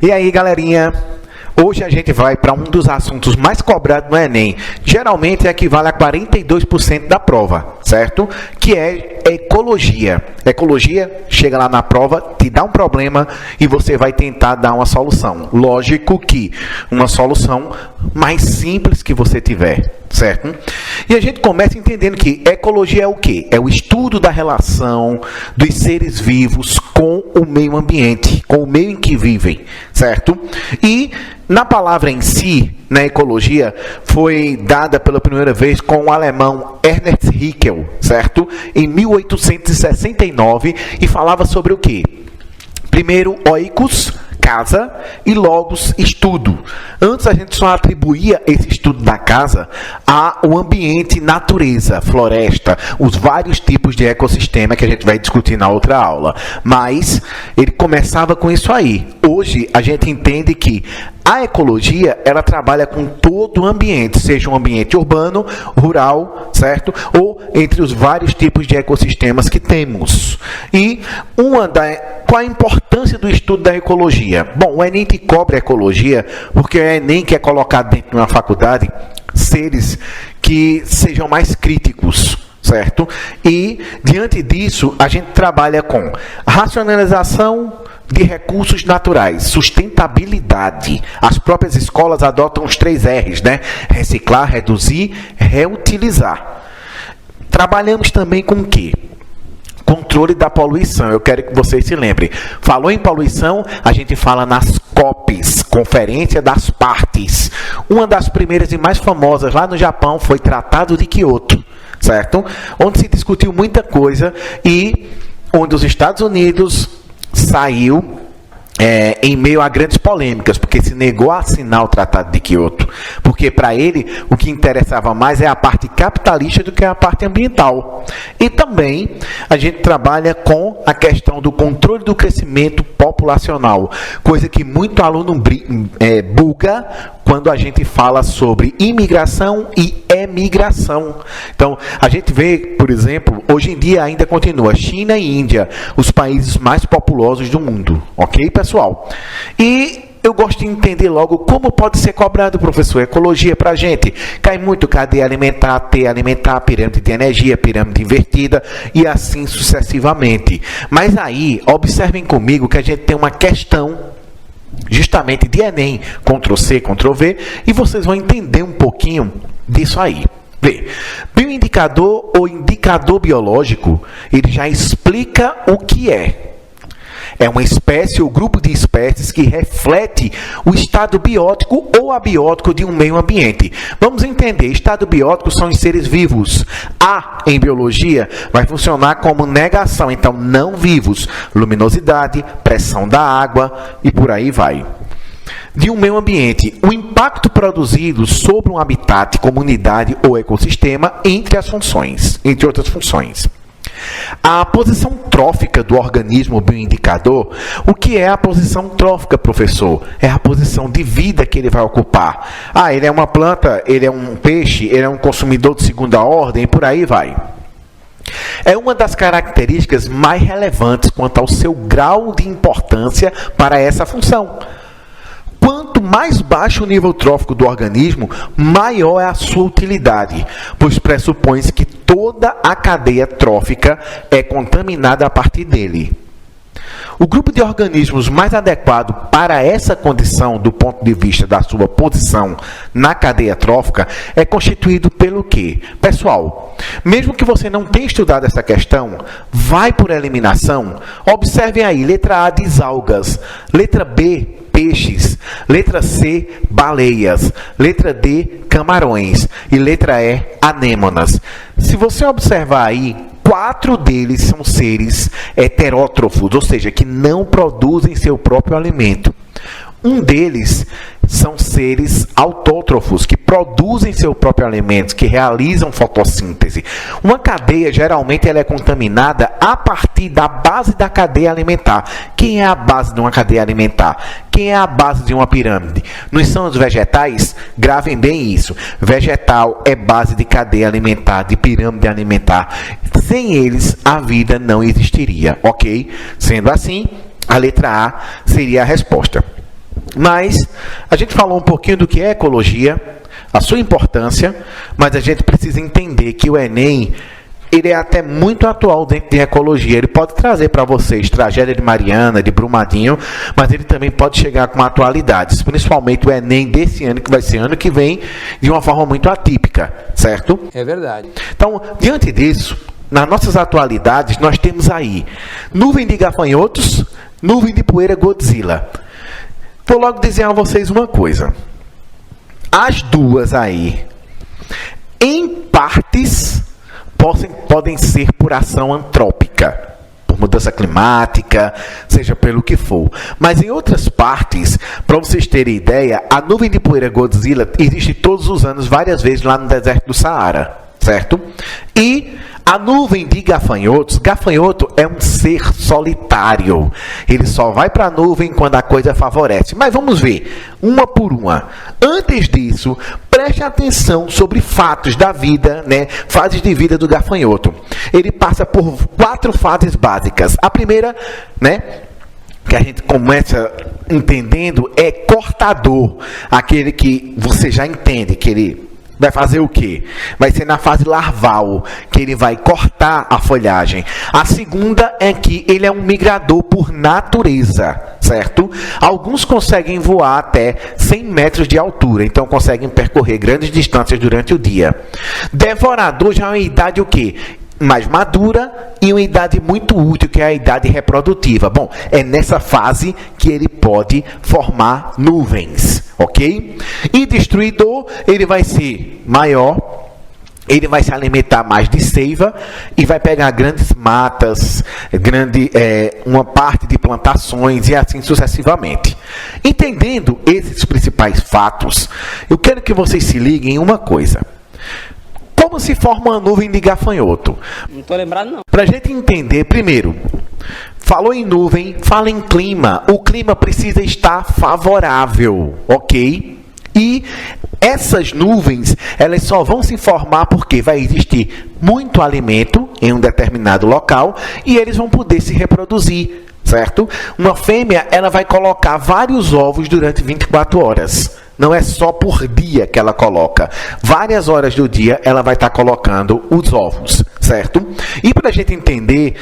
E aí, galerinha? Hoje a gente vai para um dos assuntos mais cobrados no Enem. Geralmente equivale a 42% da prova, certo? Que é ecologia. Ecologia, chega lá na prova, te dá um problema e você vai tentar dar uma solução. Lógico que uma solução mais simples que você tiver, certo? E a gente começa entendendo que ecologia é o quê? É o estudo da relação dos seres vivos com o meio ambiente, com o meio em que vivem, certo? E na palavra em si, na ecologia, foi dada pela primeira vez com o alemão Ernst Haeckel, certo? Em 1869, e falava sobre o quê? Primeiro, oikos, casa, e logos, estudo. Antes a gente só atribuía esse estudo da casa ao ambiente, natureza, floresta, os vários tipos de ecossistema que a gente vai discutir na outra aula. Mas ele começava com isso aí. Hoje a gente entende que a ecologia, ela trabalha com todo o ambiente, seja um ambiente urbano, rural, certo? Ou entre os vários tipos de ecossistemas que temos. E qual a importância do estudo da ecologia? Bom, o Enem te cobra a ecologia, porque o Enem quer colocar dentro de uma faculdade seres que sejam mais críticos, certo? E, diante disso, a gente trabalha com racionalização de recursos naturais, sustentabilidade. As próprias escolas adotam os 3 R's, né? Reciclar, reduzir, reutilizar. Trabalhamos também com o quê? Controle da poluição. Eu quero que vocês se lembrem. Falou em poluição, a gente fala nas COPs, Conferência das Partes. Uma das primeiras e mais famosas lá no Japão foi Tratado de Kyoto, certo? Onde se discutiu muita coisa e onde os Estados Unidos saiu em meio a grandes polêmicas, porque se negou a assinar o Tratado de Kyoto, porque para ele o que interessava mais é a parte capitalista do que a parte ambiental. E também a gente trabalha com a questão do controle do crescimento populacional, coisa que muito aluno buga quando a gente fala sobre imigração e emigração. Então, a gente vê, por exemplo, hoje em dia ainda continua China e Índia, os países mais populosos do mundo. Ok, pessoal? E eu gosto de entender logo como pode ser cobrado, professor, ecologia para a gente. Cai muito cadeia alimentar, teia alimentar, pirâmide de energia, pirâmide invertida e assim sucessivamente. Mas aí, observem comigo que a gente tem uma questão justamente de Enem, Ctrl+C, Ctrl+V, e vocês vão entender um pouquinho disso aí. Vê, bioindicador ou indicador biológico, ele já explica o que é. É uma espécie ou grupo de espécies que reflete o estado biótico ou abiótico de um meio ambiente. Vamos entender, estado biótico são os seres vivos. A, em biologia, vai funcionar como negação, então não vivos. Luminosidade, pressão da água e por aí vai. De um meio ambiente, o impacto produzido sobre um habitat, comunidade ou ecossistema, entre outras funções. A posição trófica do organismo bioindicador, o que é a posição trófica, professor? É a posição de vida que ele vai ocupar. Ele é uma planta, ele é um peixe, ele é um consumidor de segunda ordem, e por aí vai. É uma das características mais relevantes quanto ao seu grau de importância para essa função. Quanto mais baixo o nível trófico do organismo, maior é a sua utilidade, pois pressupõe-se que toda a cadeia trófica é contaminada a partir dele. O grupo de organismos mais adequado para essa condição, do ponto de vista da sua posição na cadeia trófica, é constituído pelo quê? Pessoal, mesmo que você não tenha estudado essa questão, vai por eliminação. Observem aí, letra A diz algas, letra B, peixes, letra C, baleias, letra D, camarões e letra E, anêmonas. Se você observar aí, 4 deles são seres heterótrofos, ou seja, que não produzem seu próprio alimento. Um deles são seres autótrofos, que produzem seu próprio alimento, que realizam fotossíntese. Uma cadeia, geralmente, ela é contaminada a partir da base da cadeia alimentar. Quem é a base de uma cadeia alimentar? Quem é a base de uma pirâmide? Não são os vegetais? Gravem bem isso. Vegetal é base de cadeia alimentar, de pirâmide alimentar. Sem eles, a vida não existiria, ok? Sendo assim, a letra A seria a resposta. Mas a gente falou um pouquinho do que é ecologia, a sua importância, mas a gente precisa entender que o Enem, ele é até muito atual dentro de ecologia. Ele pode trazer para vocês tragédia de Mariana, de Brumadinho, mas ele também pode chegar com atualidades, principalmente o Enem desse ano, que vai ser ano que vem, de uma forma muito atípica, certo? É verdade. Então, diante disso, nas nossas atualidades, nós temos aí nuvem de gafanhotos, nuvem de poeira Godzilla. Vou logo dizer a vocês uma coisa. As duas aí, em partes, podem ser por ação antrópica, por mudança climática, seja pelo que for. Mas em outras partes, para vocês terem ideia, a nuvem de poeira Godzilla existe todos os anos, várias vezes lá no deserto do Saara, certo? E a nuvem de gafanhotos, gafanhoto é um ser solitário. Ele só vai para a nuvem quando a coisa favorece. Mas vamos ver, uma por uma. Antes disso, preste atenção sobre fatos da vida, né? Fases de vida do gafanhoto. Ele passa por 4 fases básicas. A primeira, né, que a gente começa entendendo, é cortador. Aquele que você já entende que ele vai fazer o quê? Vai ser na fase larval, que ele vai cortar a folhagem. A segunda é que ele é um migrador por natureza, certo? Alguns conseguem voar até 100 metros de altura, então conseguem percorrer grandes distâncias durante o dia. Devorador já é uma idade o quê? Mais madura e uma idade muito útil, que é a idade reprodutiva. Bom, é nessa fase que ele pode formar nuvens, ok? E destruidor, ele vai ser maior, ele vai se alimentar mais de seiva e vai pegar grandes matas, uma parte de plantações e assim sucessivamente. Entendendo esses principais fatos, eu quero que vocês se liguem em uma coisa. Como se forma uma nuvem de gafanhoto? Não estou lembrado, não. Para a gente entender, primeiro, falou em nuvem, fala em clima. O clima precisa estar favorável, ok? E essas nuvens, elas só vão se formar porque vai existir muito alimento em um determinado local e eles vão poder se reproduzir, certo? Uma fêmea, ela vai colocar vários ovos durante 24 horas. Não é só por dia que ela coloca. Várias horas do dia ela vai estar colocando os ovos, certo? E para a gente entender,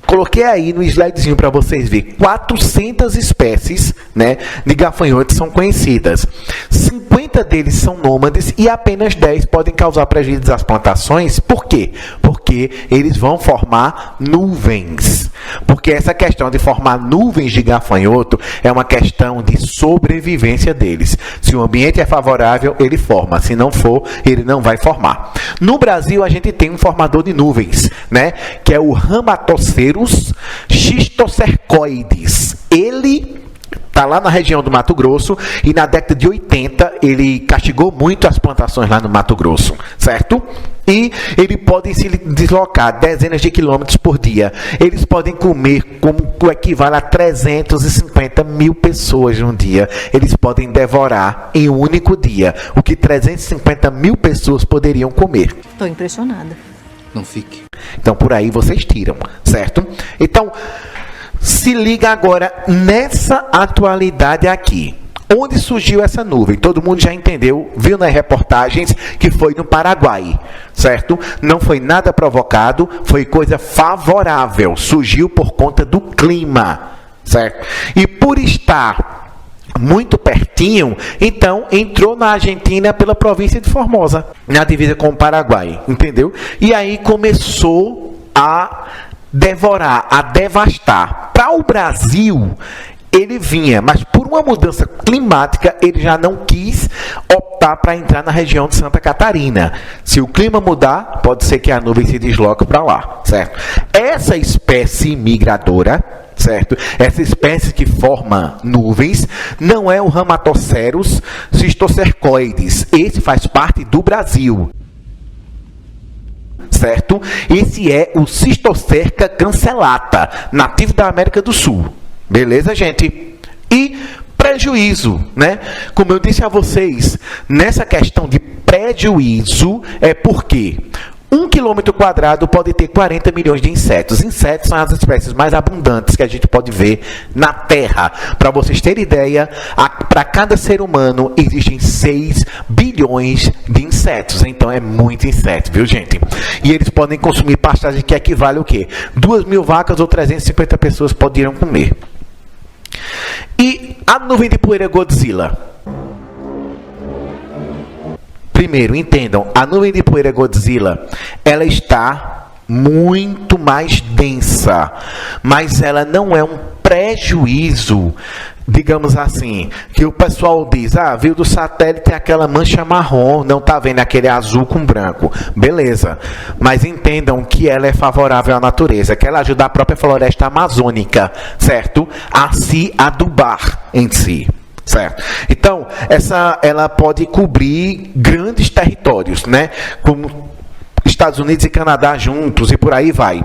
coloquei aí no slidezinho para vocês verem, 400 espécies, né, de gafanhotos são conhecidas. 50 deles são nômades e apenas 10 podem causar prejuízo às plantações. Por quê? Porque eles vão formar nuvens. Porque essa questão de formar nuvens de gafanhoto é uma questão de sobrevivência deles. Se o ambiente é favorável, ele forma. Se não for, ele não vai formar. No Brasil, a gente tem um formador de nuvens, né, que é o Rhamatocerus schistocercoides. Ele está lá na região do Mato Grosso e na década de 80 ele castigou muito as plantações lá no Mato Grosso, certo? E ele pode se deslocar dezenas de quilômetros por dia. Eles podem comer como o equivale a 350 mil pessoas num dia. Eles podem devorar em um único dia o que 350 mil pessoas poderiam comer. Estou impressionada. Não fique. Então por aí vocês tiram, certo? Então se liga agora nessa atualidade aqui. Onde surgiu essa nuvem? Todo mundo já entendeu, viu nas reportagens que foi no Paraguai, certo? Não foi nada provocado, foi coisa favorável, surgiu por conta do clima, certo? E por estar muito pertinho, então entrou na Argentina pela província de Formosa, na divisa com o Paraguai, entendeu? E aí começou a devorar, a devastar. Para o Brasil, ele vinha, mas por uma mudança climática, ele já não quis optar para entrar na região de Santa Catarina. Se o clima mudar, pode ser que a nuvem se desloque para lá, certo? Essa espécie migradora, certo? Essa espécie que forma nuvens, não é o Rhamatocerus schistocercoides. Esse faz parte do Brasil, certo? Esse é o Cistocerca cancellata, nativo da América do Sul. Beleza, gente? E prejuízo, né? Como eu disse a vocês, nessa questão de prejuízo é porque 1 quilômetro quadrado pode ter 40 milhões de insetos. Insetos são as espécies mais abundantes que a gente pode ver na Terra. Para vocês terem ideia, para cada ser humano existem 6 bilhões de insetos. Então é muito inseto, viu, gente? E eles podem consumir pastagem que equivale ao quê? 2.000 vacas ou 350 pessoas poderiam comer. E a nuvem de poeira Godzilla? Primeiro, entendam, a nuvem de poeira Godzilla, ela está muito mais densa, mas ela não é um prejuízo, digamos assim, que o pessoal diz, viu do satélite aquela mancha marrom, não está vendo aquele azul com branco. Beleza, mas entendam que ela é favorável à natureza, que ela ajuda a própria floresta amazônica, certo? A se adubar em si. Certo? Então, ela pode cobrir grandes territórios, né? Como Estados Unidos e Canadá juntos e por aí vai.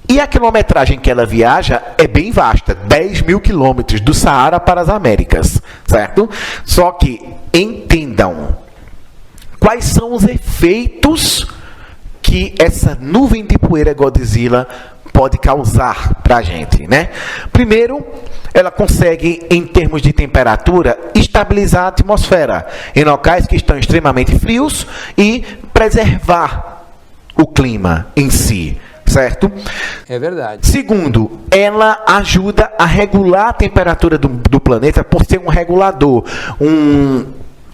E a quilometragem que ela viaja é bem vasta, 10.000 quilômetros do Saara para as Américas, certo? Só que entendam quais são os efeitos que essa nuvem de poeira Godzilla pode causar para a gente, né? Primeiro, ela consegue, em termos de temperatura, estabilizar a atmosfera em locais que estão extremamente frios e preservar o clima em si, certo? É verdade. Segundo, ela ajuda a regular a temperatura do planeta por ser um regulador,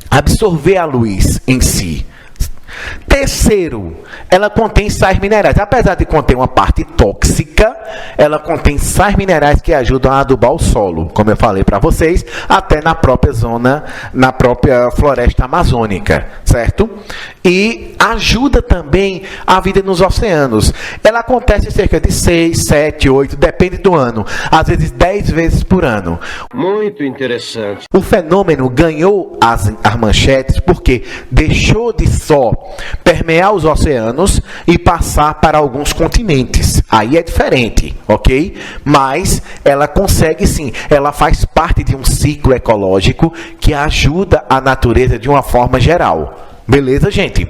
absorver a luz em si. Terceiro, ela contém sais minerais. Apesar de conter uma parte tóxica, ela contém sais minerais que ajudam a adubar o solo, como eu falei para vocês, até na própria zona, na própria floresta amazônica, certo? E ajuda também a vida nos oceanos. Ela acontece cerca de 6, 7, 8, depende do ano, às vezes 10 vezes por ano. Muito interessante. O fenômeno ganhou as manchetes porque deixou de só permear os oceanos e passar para alguns continentes. Aí é diferente, ok? Mas ela consegue sim, ela faz parte de um ciclo ecológico que ajuda a natureza de uma forma geral. Beleza, gente?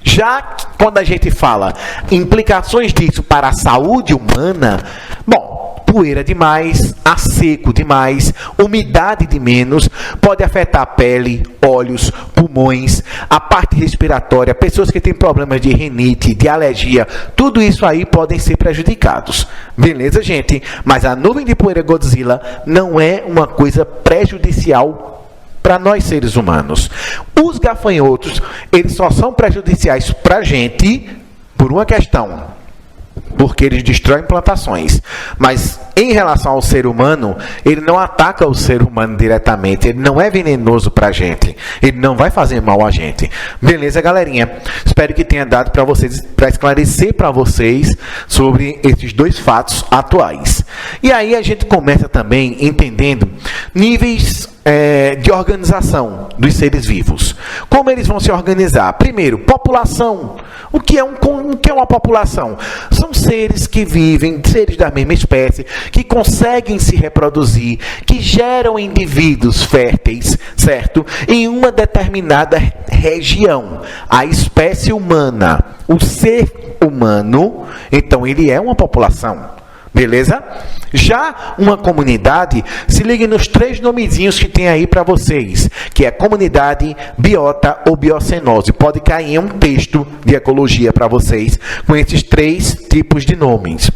Já quando a gente fala implicações disso para a saúde humana, bom, poeira demais, a seco demais, umidade de menos, pode afetar a pele, olhos, pulmões, a parte respiratória, pessoas que têm problemas de rinite, de alergia, tudo isso aí podem ser prejudicados. Beleza, gente? Mas a nuvem de poeira Godzilla não é uma coisa prejudicial para nós seres humanos. Os gafanhotos, eles só são prejudiciais para a gente por uma questão, porque eles destroem plantações. Mas em relação ao ser humano, ele não ataca o ser humano diretamente, ele não é venenoso para a gente, ele não vai fazer mal a gente. Beleza, galerinha? Espero que tenha dado para vocês, para esclarecer para vocês sobre esses dois fatos atuais. E aí a gente começa também entendendo níveis de organização dos seres vivos. Como eles vão se organizar? Primeiro, população. O que é uma população? São seres que vivem, seres da mesma espécie, que conseguem se reproduzir, que geram indivíduos férteis, certo? Em uma determinada região. A espécie humana, o ser humano, então ele é uma população. Beleza? Já uma comunidade, se ligue nos 3 nomezinhos que tem aí para vocês, que é comunidade, biota ou biocenose. Pode cair em um texto de ecologia para vocês com esses 3 tipos de nomes.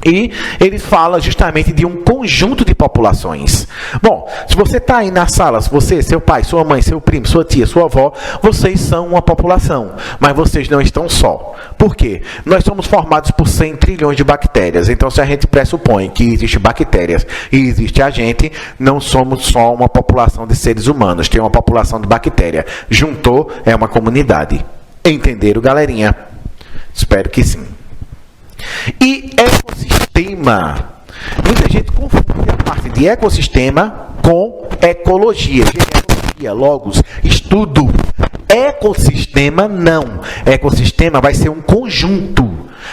E ele fala justamente de um conjunto de populações. Bom, se você está aí na sala, você, seu pai, sua mãe, seu primo, sua tia, sua avó, vocês são uma população, mas vocês não estão só. Por quê? Nós somos formados por 100 trilhões de bactérias. Então, se a gente pressupõe que existem bactérias e existe a gente, não somos só uma população de seres humanos, tem uma população de bactéria. Juntou, é uma comunidade. Entenderam, galerinha? Espero que sim. E ecossistema. Muita gente confunde a parte de ecossistema com ecologia. Genealogia, logos, estudo. Ecossistema não. Ecossistema vai ser um conjunto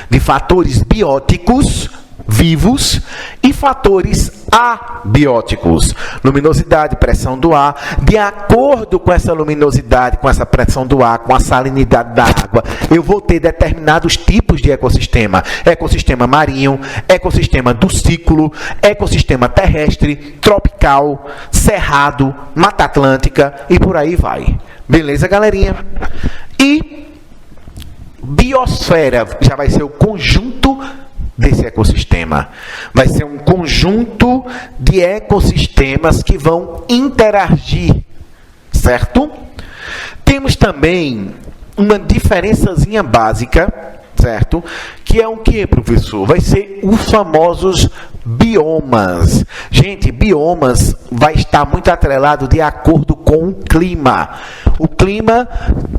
de fatores bióticos vivos e fatores abióticos. Luminosidade, pressão do ar. De acordo com essa luminosidade, com essa pressão do ar, com a salinidade da água, eu vou ter determinados tipos de ecossistema. Ecossistema marinho, ecossistema do ciclo, ecossistema terrestre, tropical, cerrado, Mata Atlântica e por aí vai. Beleza, galerinha? E biosfera já vai ser o conjunto desse ecossistema. Vai ser um conjunto de ecossistemas que vão interagir, certo? Temos também uma diferençazinha básica, certo? Que é o que, professor? Vai ser os famosos biomas. Gente, biomas vai estar muito atrelado de acordo com o clima. O clima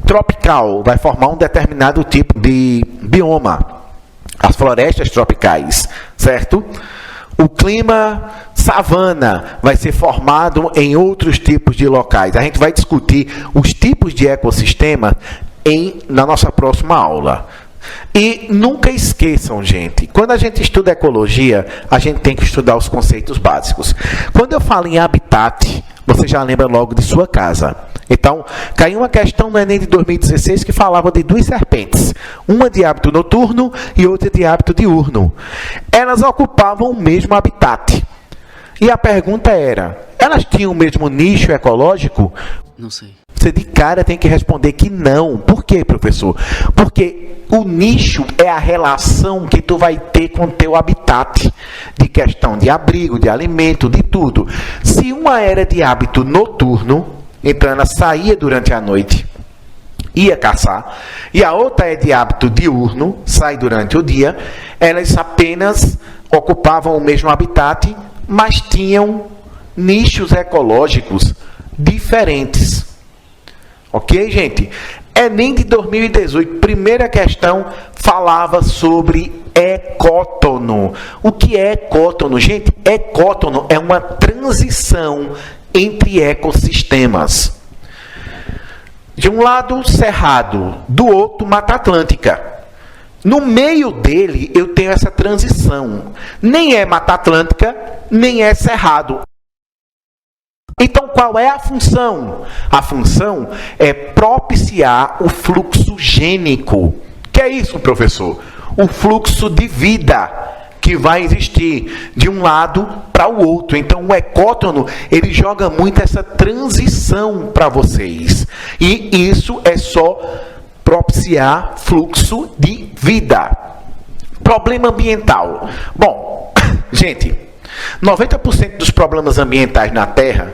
tropical vai formar um determinado tipo de bioma. As florestas tropicais, certo? O clima savana vai ser formado em outros tipos de locais. A gente vai discutir os tipos de ecossistema na nossa próxima aula. E nunca esqueçam, gente, quando a gente estuda ecologia, a gente tem que estudar os conceitos básicos. Quando eu falo em habitat, você já lembra logo de sua casa. Então, caiu uma questão no Enem de 2016 que falava de duas serpentes, uma de hábito noturno e outra de hábito diurno. Elas ocupavam o mesmo habitat. E a pergunta era, elas tinham o mesmo nicho ecológico? Não sei. Você de cara tem que responder que não. Por quê, professor? Porque o nicho é a relação que tu vai ter com o teu habitat, de questão de abrigo, de alimento, de tudo. Se uma era de hábito noturno, então ela saía durante a noite, ia caçar, e a outra é de hábito diurno, sai durante o dia, elas apenas ocupavam o mesmo habitat, mas tinham nichos ecológicos diferentes. Ok, gente? Enem de 2018, primeira questão, falava sobre ecótono. O que é ecótono? Gente, ecótono é uma transição entre ecossistemas. De um lado, cerrado, do outro, Mata Atlântica. No meio dele, eu tenho essa transição. Nem é Mata Atlântica, nem é cerrado. Então, qual é a função? A função é propiciar o fluxo gênico. Que é isso, professor? O fluxo de vida que vai existir de um lado para o outro. Então, o ecótono, ele joga muito essa transição para vocês. E isso é só propiciar fluxo de vida. Problema ambiental. Bom, gente, 90% dos problemas ambientais na Terra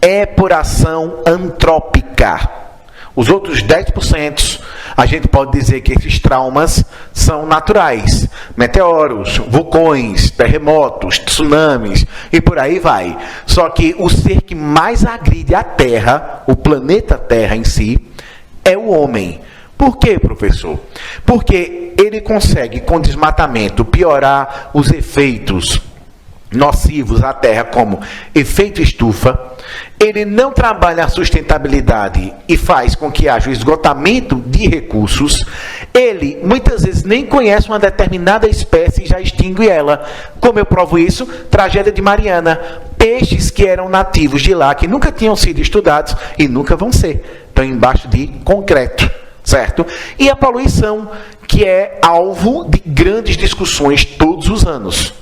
é por ação antrópica. Os outros 10%, a gente pode dizer que esses traumas são naturais. Meteoros, vulcões, terremotos, tsunamis e por aí vai. Só que o ser que mais agride a Terra, o planeta Terra em si, é o homem. Por quê, professor? Porque ele consegue, com desmatamento, piorar os efeitos nocivos à Terra, como efeito estufa. Ele não trabalha a sustentabilidade e faz com que haja o esgotamento de recursos. Ele, muitas vezes, nem conhece uma determinada espécie e já extingue ela. Como eu provo isso? Tragédia de Mariana. Peixes que eram nativos de lá, que nunca tinham sido estudados e nunca vão ser. Estão embaixo de concreto, certo? E a poluição, que é alvo de grandes discussões todos os anos.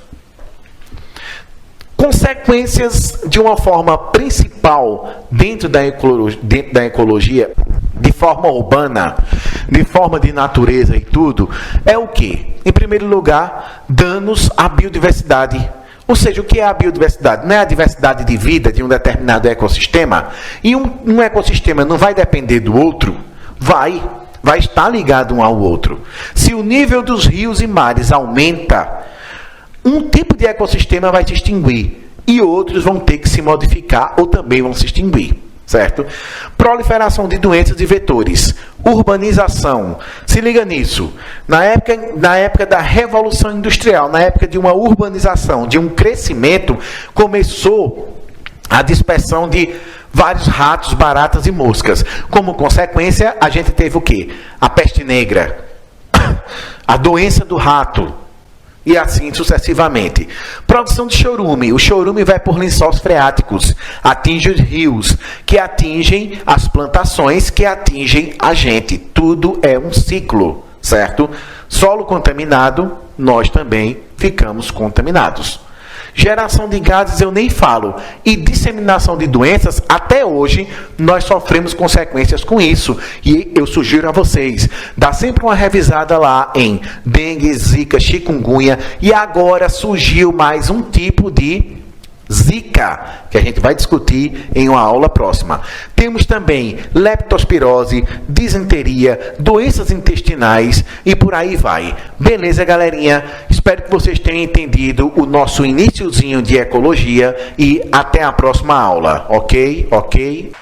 Consequências de uma forma principal dentro da ecologia, de forma urbana, de forma de natureza e tudo, é o quê? Em primeiro lugar, danos à biodiversidade. Ou seja, o que é a biodiversidade? Não é a diversidade de vida de um determinado ecossistema? E um ecossistema não vai depender do outro? Vai estar ligado um ao outro. Se o nível dos rios e mares aumenta, um tipo de ecossistema vai se extinguir e outros vão ter que se modificar ou também vão se extinguir, certo? Proliferação de doenças e vetores, urbanização, se liga nisso, na época da Revolução Industrial, na época de uma urbanização, de um crescimento, começou a dispersão de vários ratos, baratas e moscas. Como consequência, a gente teve o quê? A peste negra, a doença do rato, e assim sucessivamente. Produção de chorume. O chorume vai por lençóis freáticos, atinge os rios, que atingem as plantações, que atingem a gente. Tudo é um ciclo, certo? Solo contaminado, nós também ficamos contaminados. Geração de gases eu nem falo. E disseminação de doenças, até hoje, nós sofremos consequências com isso. E eu sugiro a vocês, dá sempre uma revisada lá em dengue, zika, chikungunya. E agora surgiu mais um tipo de Zika, que a gente vai discutir em uma aula próxima. Temos também leptospirose, disenteria, doenças intestinais e por aí vai. Beleza, galerinha? Espero que vocês tenham entendido o nosso iniciozinho de ecologia e até a próxima aula, ok? Ok?